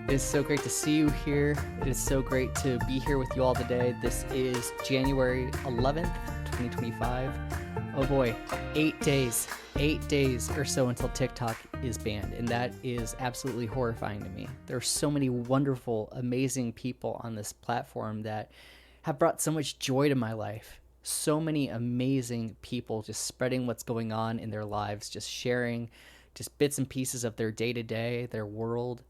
It is so great to see you here. It is so great to be here with you all today. This is January 11th, 2025. Oh boy, 8 days. 8 days or so until TikTok is banned, and that is absolutely horrifying to me. There are so many wonderful, amazing people on this platform that have brought so much joy to my life. So many amazing people just spreading what's going on in their lives, just sharing just bits and pieces of their day-to-day, their world,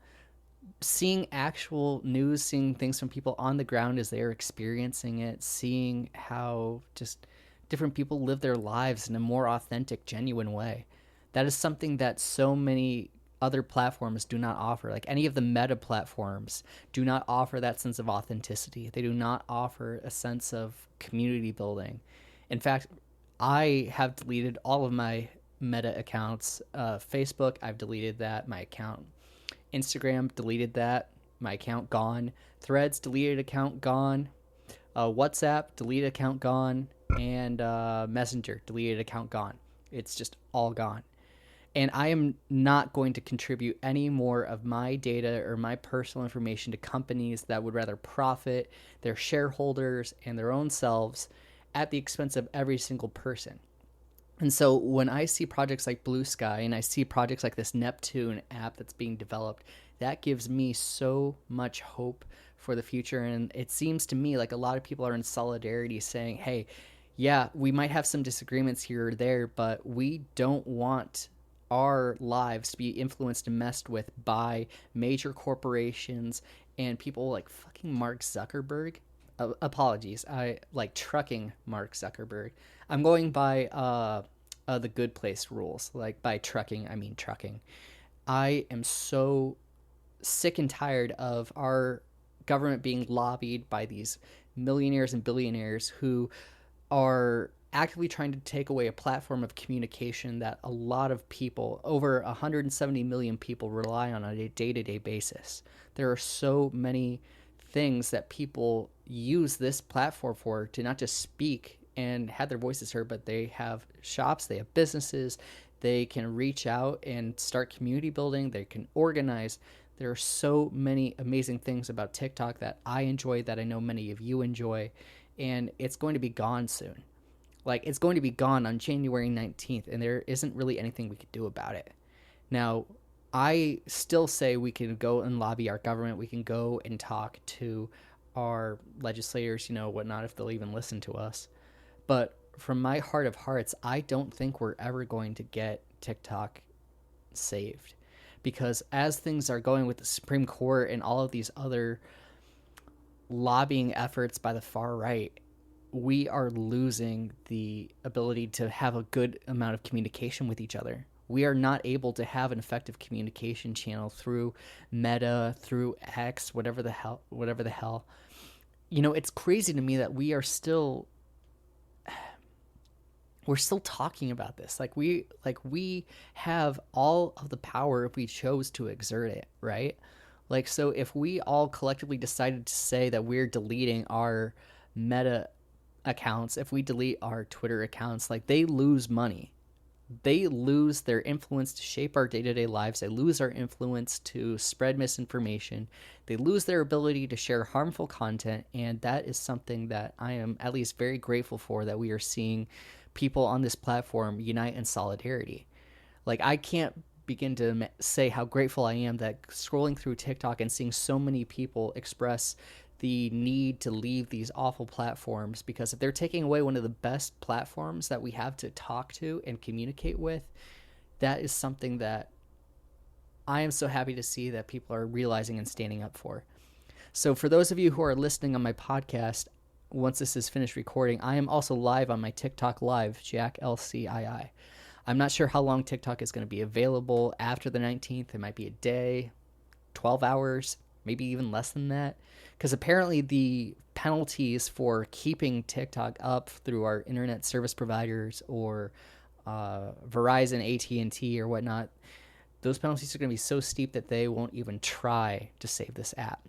seeing actual news, seeing things from people on the ground as they're experiencing it, seeing how just different people live their lives in a more authentic, genuine way. That is something that so many other platforms do not offer. Like any of the meta platforms do not offer that sense of authenticity. They do not offer a sense of community building. In fact, I have deleted all of my meta accounts. Facebook, I've deleted that, my account. Instagram, deleted that, my account gone. Threads, deleted account gone. WhatsApp, deleted account gone. And Messenger, deleted account gone. It's just all gone. And I am not going to contribute any more of my data or my personal information to companies that would rather profit their shareholders and their own selves at the expense of every single person. And so when I see projects like Blue Sky and I see projects like this Neptune app that's being developed, that gives me so much hope for the future. And it seems to me like a lot of people are in solidarity saying, hey, yeah, we might have some disagreements here or there, but we don't want our lives to be influenced and messed with by major corporations and people like fucking Mark Zuckerberg. Apologies, I like trucking Mark Zuckerberg. I'm going by the Good Place rules. Like by trucking, I mean trucking. I am so sick and tired of our government being lobbied by these millionaires and billionaires who are actively trying to take away a platform of communication that a lot of people, over 170 million people, rely on a day-to-day basis. There are so many things that people use this platform for, to not just speak and have their voices heard, but they have shops, they have businesses, they can reach out and start community building, they can organize. There are so many amazing things about TikTok that I enjoy, that I know many of you enjoy, and it's going to be gone soon. Like, it's going to be gone on January 19th, and there isn't really anything we could do about it. Now, I still say we can go and lobby our government. We can go and talk to our legislators, whatnot, if they'll even listen to us. But from my heart of hearts, I don't think we're ever going to get TikTok saved. Because as things are going with the Supreme Court and all of these other lobbying efforts by the far right, we are losing the ability to have a good amount of communication with each other. We are not able to have an effective communication channel through Meta, through X, whatever the hell. It's crazy to me that we're still talking about this. We have all of the power if we chose to exert it, right? Like, so if we all collectively decided to say that we're deleting our Meta accounts, if we delete our Twitter accounts, like, they lose money. They lose their influence to shape our day-to-day lives. They lose our influence to spread misinformation. They lose their ability to share harmful content, and that is something that I am at least very grateful for, that we are seeing people on this platform unite in solidarity. Like, I can't begin to say how grateful I am that scrolling through TikTok and seeing so many people express the need to leave these awful platforms, because if they're taking away one of the best platforms that we have to talk to and communicate with, that is something that I am so happy to see that people are realizing and standing up for. So for those of you who are listening on my podcast, once this is finished recording, I am also live on my TikTok live, Jack LCII. I'm not sure how long TikTok is going to be available after the 19th. It might be a day, 12 hours, maybe even less than that. Because apparently the penalties for keeping TikTok up through our internet service providers or Verizon, AT&T, or whatnot, those penalties are going to be so steep that they won't even try to save this app.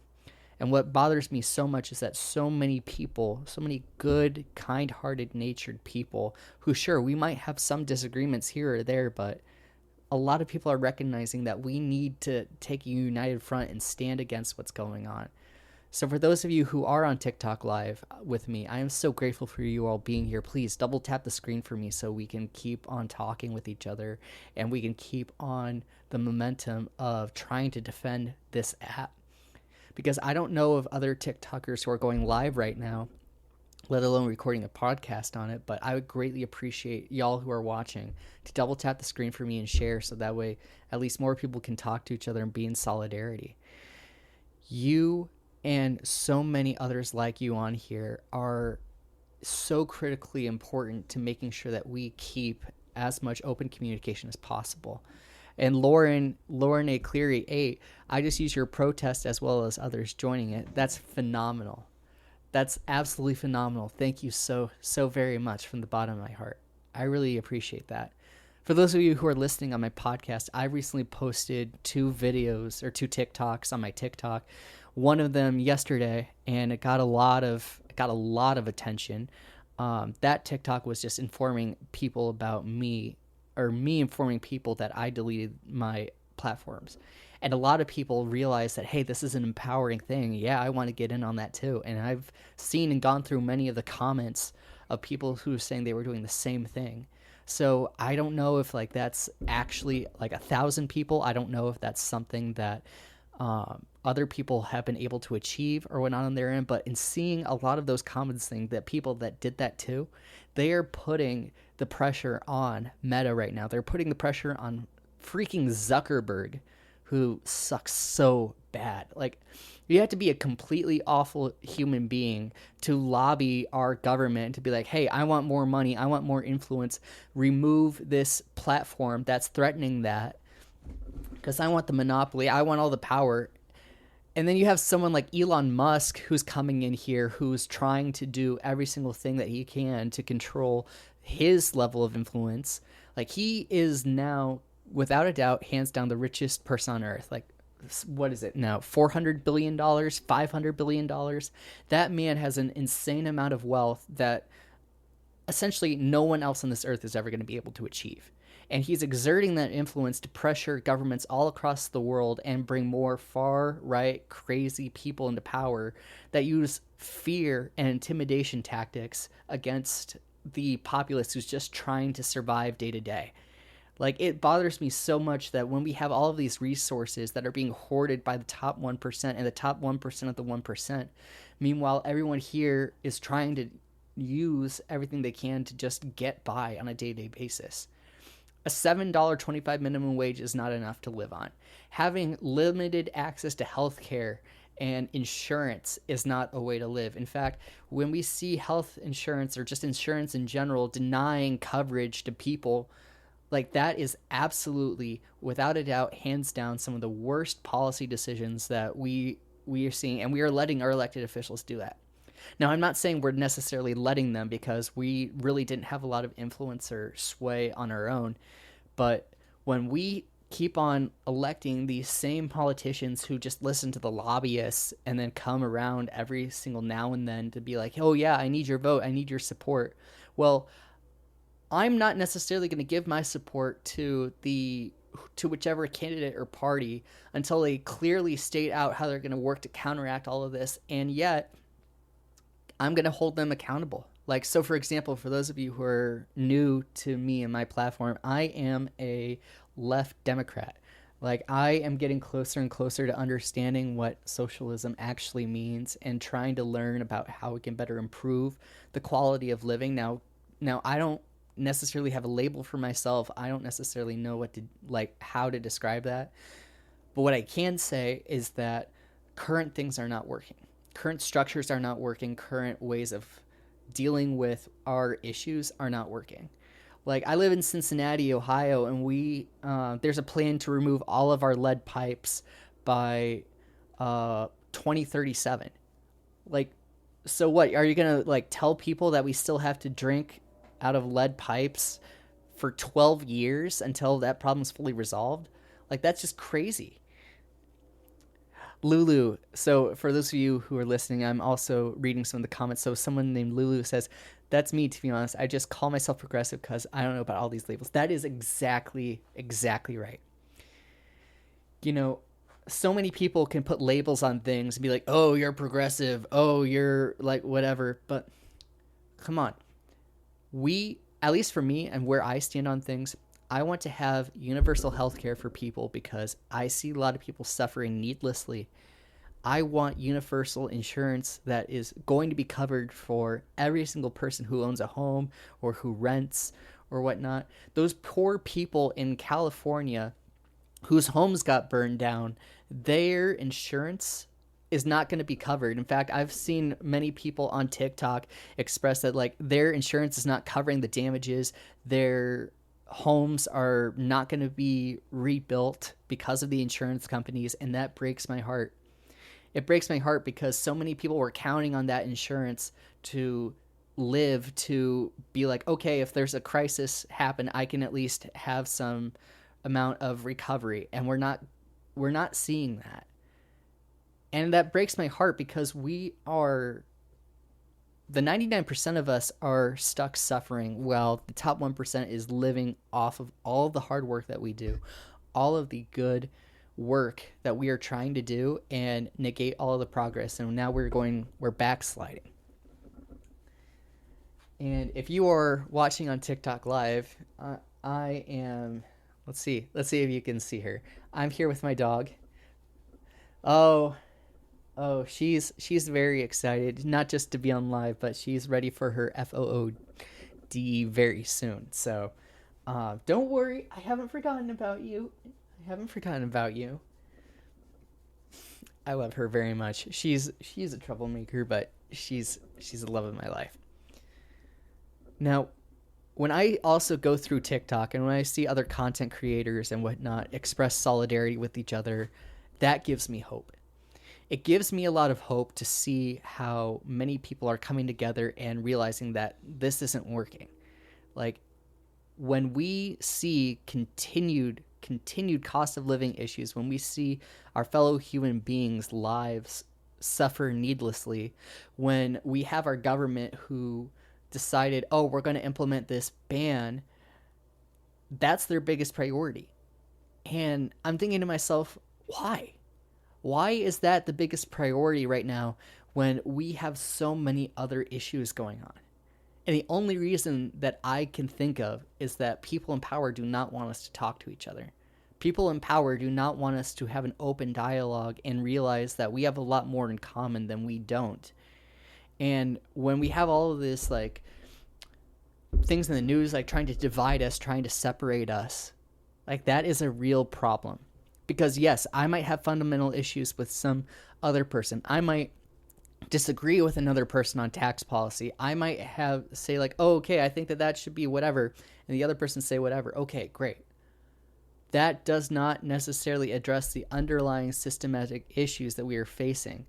And what bothers me so much is that so many people, so many good, kind-hearted, natured people who, sure, we might have some disagreements here or there, but a lot of people are recognizing that we need to take a united front and stand against what's going on. So for those of you who are on TikTok live with me, I am so grateful for you all being here. Please double tap the screen for me so we can keep on talking with each other and we can keep on the momentum of trying to defend this app. Because I don't know of other TikTokers who are going live right now, let alone recording a podcast on it, but I would greatly appreciate y'all who are watching to double tap the screen for me and share so that way at least more people can talk to each other and be in solidarity. You and so many others like you on here are so critically important to making sure that we keep as much open communication as possible. And Lauren A. Cleary 8, I just use your protest as well as others joining it. That's phenomenal. That's absolutely phenomenal. Thank you so very much from the bottom of my heart. I really appreciate that. For those of you who are listening on my podcast, I recently posted 2 TikToks on my TikTok. One of them yesterday, and it got a lot of attention. That TikTok was just informing people about me, or me informing people that I deleted my platforms. And a lot of people realized that, hey, this is an empowering thing. Yeah, I want to get in on that too. And I've seen and gone through many of the comments of people who were saying they were doing the same thing. So I don't know if that's actually 1,000 people. I don't know if that's something that other people have been able to achieve or whatnot on their end. But in seeing a lot of those comments saying that people that did that too, they are putting the pressure on Meta right now. They're putting the pressure on freaking Zuckerberg, who sucks so bad. You have to be a completely awful human being to lobby our government to be like, hey, I want more money, I want more influence, remove this platform that's threatening that, because I want the monopoly, I want all the power. And then you have someone like Elon Musk who's coming in here, who's trying to do every single thing that he can to control his level of influence. He is now, without a doubt, hands down the richest person on earth. What is it now? $400 billion, $500 billion. That man has an insane amount of wealth that essentially no one else on this earth is ever going to be able to achieve. And he's exerting that influence to pressure governments all across the world and bring more far-right, crazy people into power that use fear and intimidation tactics against the populace who's just trying to survive day to day. It bothers me so much that when we have all of these resources that are being hoarded by the top 1% and the top 1% of the 1%, meanwhile, everyone here is trying to use everything they can to just get by on a day-to-day basis. A $7.25 minimum wage is not enough to live on. Having limited access to health care and insurance is not a way to live. In fact, when we see health insurance or just insurance in general denying coverage to people, that is absolutely, without a doubt, hands down, some of the worst policy decisions that we are seeing, and we are letting our elected officials do that. Now, I'm not saying we're necessarily letting them, because we really didn't have a lot of influence or sway on our own, but when we keep on electing these same politicians who just listen to the lobbyists and then come around every single now and then to be like, oh yeah, I need your vote, I need your support. Well, I'm not necessarily going to give my support to whichever candidate or party until they clearly state out how they're going to work to counteract all of this. And yet I'm going to hold them accountable. So for example, for those of you who are new to me and my platform, I am a left Democrat. I am getting closer and closer to understanding what socialism actually means and trying to learn about how we can better improve the quality of living. Now I don't necessarily have a label for myself. I don't necessarily know how to describe that. But what I can say is that current things are not working. Current structures are not working. Current ways of dealing with our issues are not working. I live in Cincinnati, Ohio, and there's a plan to remove all of our lead pipes by 2037. So what? Are you going to tell people that we still have to drink out of lead pipes for 12 years until that problem's fully resolved? That's just crazy. Lulu. So for those of you who are listening, I'm also reading some of the comments. So someone named Lulu says, "That's me, to be honest. I just call myself progressive because I don't know about all these labels." That is exactly right. You know, so many people can put labels on things and be like, "Oh, you're progressive. Oh, you're like whatever." But come on. At least for me and where I stand on things, I want to have universal health care for people because I see a lot of people suffering needlessly. I want universal insurance that is going to be covered for every single person who owns a home or who rents or whatnot. Those poor people in California whose homes got burned down, their insurance is not going to be covered. In fact, I've seen many people on TikTok express that like their insurance is not covering the damages. Their homes are not going to be rebuilt because of the insurance companies, and that breaks my heart. It breaks my heart because so many people were counting on that insurance to live, to be like, okay, if there's a crisis happen, I can at least have some amount of recovery, and we're not seeing that. And that breaks my heart because the 99% of us are stuck suffering while the top 1% is living off of all the hard work that we do, all of the good work that we are trying to do, and negate all of the progress. And now we're backsliding. And if you are watching on TikTok live, I am, let's see if you can see her. I'm here with my dog. Oh, she's very excited, not just to be on live, but she's ready for her FOOD very soon. So don't worry, I haven't forgotten about you. I love her very much. She's a troublemaker, but she's the love of my life. Now, when I also go through TikTok and when I see other content creators and whatnot express solidarity with each other, that gives me hope. It gives me a lot of hope to see how many people are coming together and realizing that this isn't working. Like, when we see continued cost of living issues, when we see our fellow human beings' lives suffer needlessly, when we have our government who decided, oh, we're going to implement this ban, that's their biggest priority. And I'm thinking to myself, why? Why is that the biggest priority right now when we have so many other issues going on? And the only reason that I can think of is that people in power do not want us to talk to each other. People in power do not want us to have an open dialogue and realize that we have a lot more in common than we don't. And when we have all of this, like, things in the news, like trying to divide us, trying to separate us, like, that is a real problem. Because yes, I might have fundamental issues with some other person. I might disagree with another person on tax policy. I might say like, oh, okay, I think that should be whatever. And the other person say whatever. Okay, great. That does not necessarily address the underlying systematic issues that we are facing.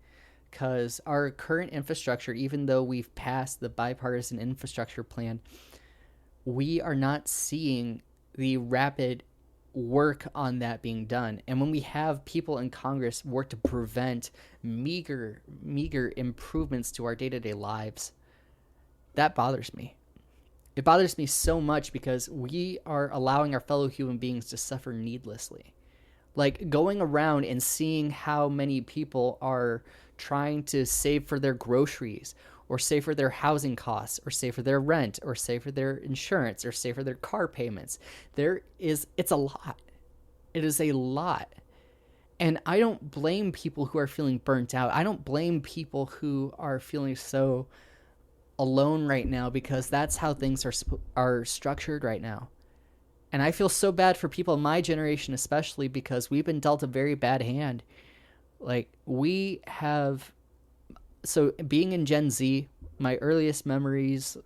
Because our current infrastructure, even though we've passed the bipartisan infrastructure plan, we are not seeing the rapid work on that being done. And when we have people in Congress work to prevent meager improvements to our day-to-day lives, that bothers me. It bothers me so much because we are allowing our fellow human beings to suffer needlessly. Like, going around and seeing how many people are trying to save for their groceries, or save for their housing costs, or save for their rent, or save for their insurance, or save for their car payments. It's a lot. It is a lot. And I don't blame people who are feeling burnt out. I don't blame people who are feeling so alone right now, because that's how things are structured right now. And I feel so bad for people in my generation, especially because we've been dealt a very bad hand. Like, so being in Gen Z, my earliest memories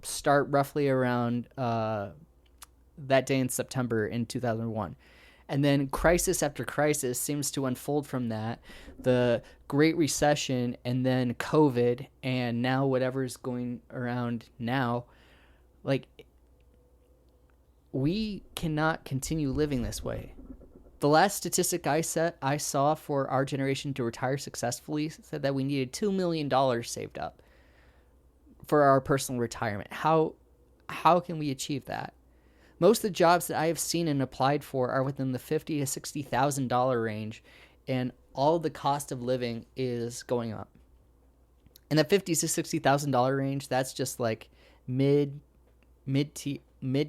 start roughly around that day in September in 2001. And then crisis after crisis seems to unfold from that. The Great Recession, and then COVID, and now whatever's going around now. Like, we cannot continue living this way. The last statistic I saw for our generation to retire successfully said that we needed $2 million saved up for our personal retirement. How can we achieve that? Most of the jobs that I have seen and applied for are within the $50,000 to $60,000 range, and all the cost of living is going up. And that $50,000 to $60,000 range, that's just like mid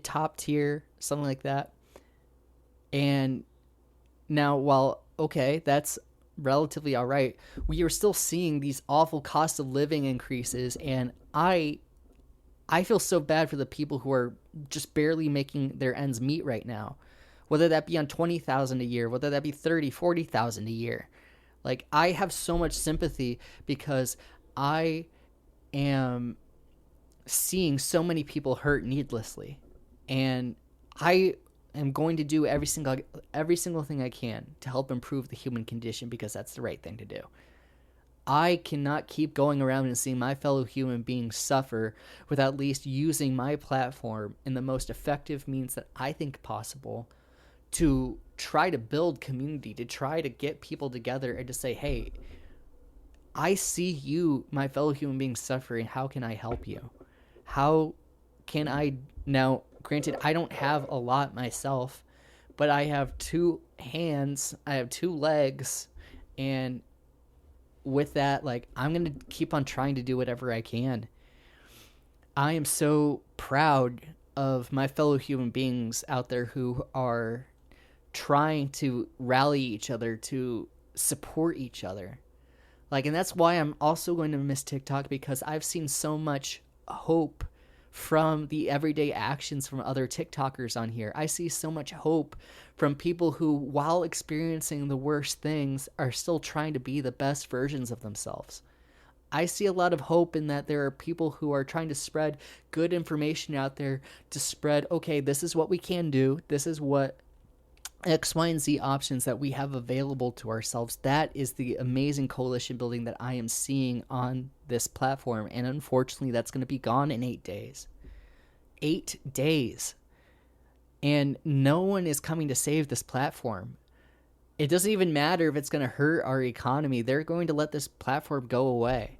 top tier, something like that. And now, while okay, that's relatively all right, we are still seeing these awful cost of living increases, and I feel so bad for the people who are just barely making their ends meet right now, whether that be on $20,000 a year, whether that be $30,000, $40,000 a year. Like, I have so much sympathy because I am seeing so many people hurt needlessly, and I am going to do every single thing I can to help improve the human condition, because that's the right thing to do. I cannot keep going around and seeing my fellow human beings suffer without at least using my platform in the most effective means that I think possible to try to build community, to try to get people together and to say, hey, I see you, my fellow human beings, suffering. How can I help you? How can I... Now, granted, I don't have a lot myself, but I have 2 hands, I have 2 legs, and with that, like, I'm going to keep on trying to do whatever I can. I am so proud of my fellow human beings out there who are trying to rally each other, to support each other. Like, and that's why I'm also going to miss TikTok, because I've seen so much hope from the everyday actions from other TikTokers on here. I see so much hope from people who, while experiencing the worst things, are still trying to be the best versions of themselves. I see a lot of hope in that there are people who are trying to spread good information out there, to spread, okay, this is what we can do. This is what X, Y, and Z options that we have available to ourselves. That is the amazing coalition building that I am seeing on this platform. And unfortunately, that's going to be gone in 8 days. 8 days. And no one is coming to save this platform. It doesn't even matter if it's going to hurt our economy. They're going to let this platform go away.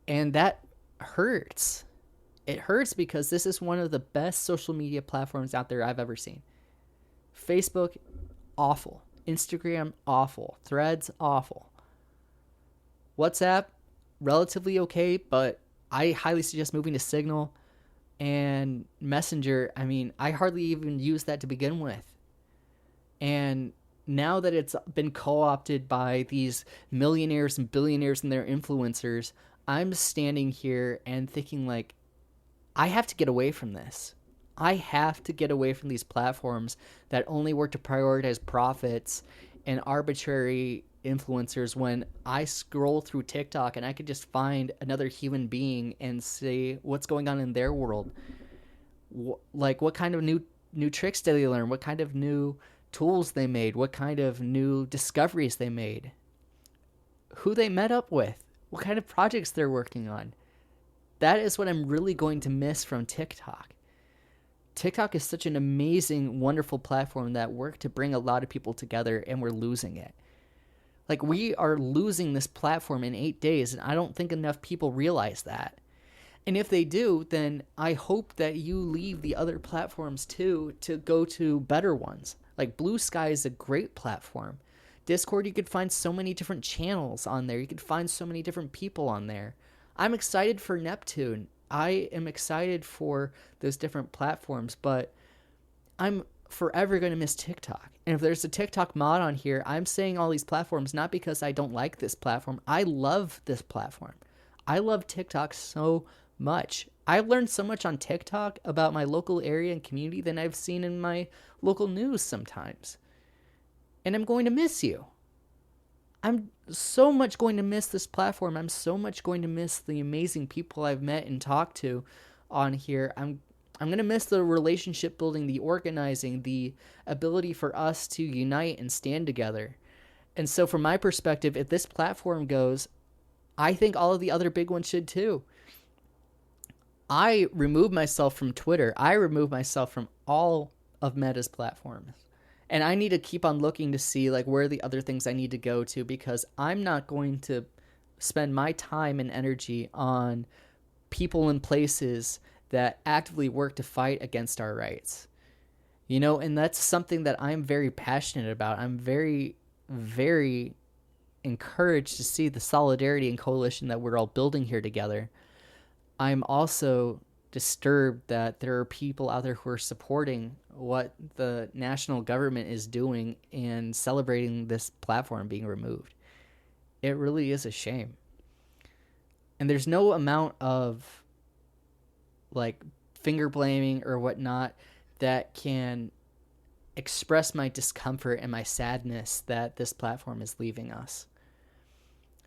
And that hurts. It hurts because this is one of the best social media platforms out there I've ever seen. Facebook, awful. Instagram, awful. Threads, awful. WhatsApp, relatively okay, but I highly suggest moving to Signal. And Messenger, I mean, I hardly even use that to begin with. And now that it's been co-opted by these millionaires and billionaires and their influencers, I'm standing here and thinking, like, I have to get away from this. I have to get away from these platforms that only work to prioritize profits and arbitrary influencers, when I scroll through TikTok and I could just find another human being and see what's going on in their world. Like, what kind of new tricks did they learn? What kind of new tools they made? What kind of new discoveries they made? Who they met up with? What kind of projects they're working on? That is what I'm really going to miss from TikTok. TikTok is such an amazing, wonderful platform that worked to bring a lot of people together, and we're losing it. Like, we are losing this platform in 8 days, and I don't think enough people realize that. And if they do, then I hope that you leave the other platforms too to go to better ones. Like, Blue Sky is a great platform. Discord, you could find so many different channels on there. You could find so many different people on there. I'm excited for Neptune. I am excited for those different platforms, but I'm forever going to miss TikTok. And if there's a TikTok mod on here, I'm saying all these platforms not because I don't like this platform. I love this platform. I love TikTok so much. I've learned so much on TikTok about my local area and community than I've seen in my local news sometimes. And I'm going to miss you. I'm so much going to miss this platform. I'm so much going to miss the amazing people I've met and talked to on here. I'm going to miss the relationship building, the organizing, the ability for us to unite and stand together. And so from my perspective, if this platform goes, I think all of the other big ones should too. I remove myself from Twitter. I remove myself from all of Meta's platforms. And I need to keep on looking to see like where are the other things I need to go to, because I'm not going to spend my time and energy on people and places that actively work to fight against our rights. And that's something that I'm very passionate about. I'm very, very encouraged to see the solidarity and coalition that we're all building here together. I'm also disturbed that there are people out there who are supporting what the national government is doing and celebrating this platform being removed. It really is a shame. And there's no amount of like finger blaming or whatnot that can express my discomfort and my sadness that this platform is leaving us.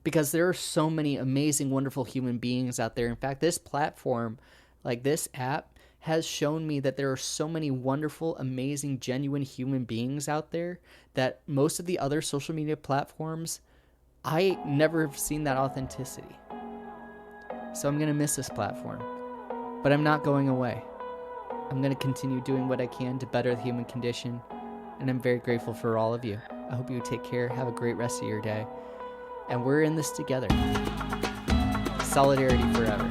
Because there are so many amazing, wonderful human beings out there. In fact, this platform, like this app, has shown me that there are so many wonderful, amazing, genuine human beings out there that most of the other social media platforms, I never have seen that authenticity. So I'm going to miss this platform. But I'm not going away. I'm going to continue doing what I can to better the human condition. And I'm very grateful for all of you. I hope you take care. Have a great rest of your day. And we're in this together. Solidarity forever.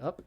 Up.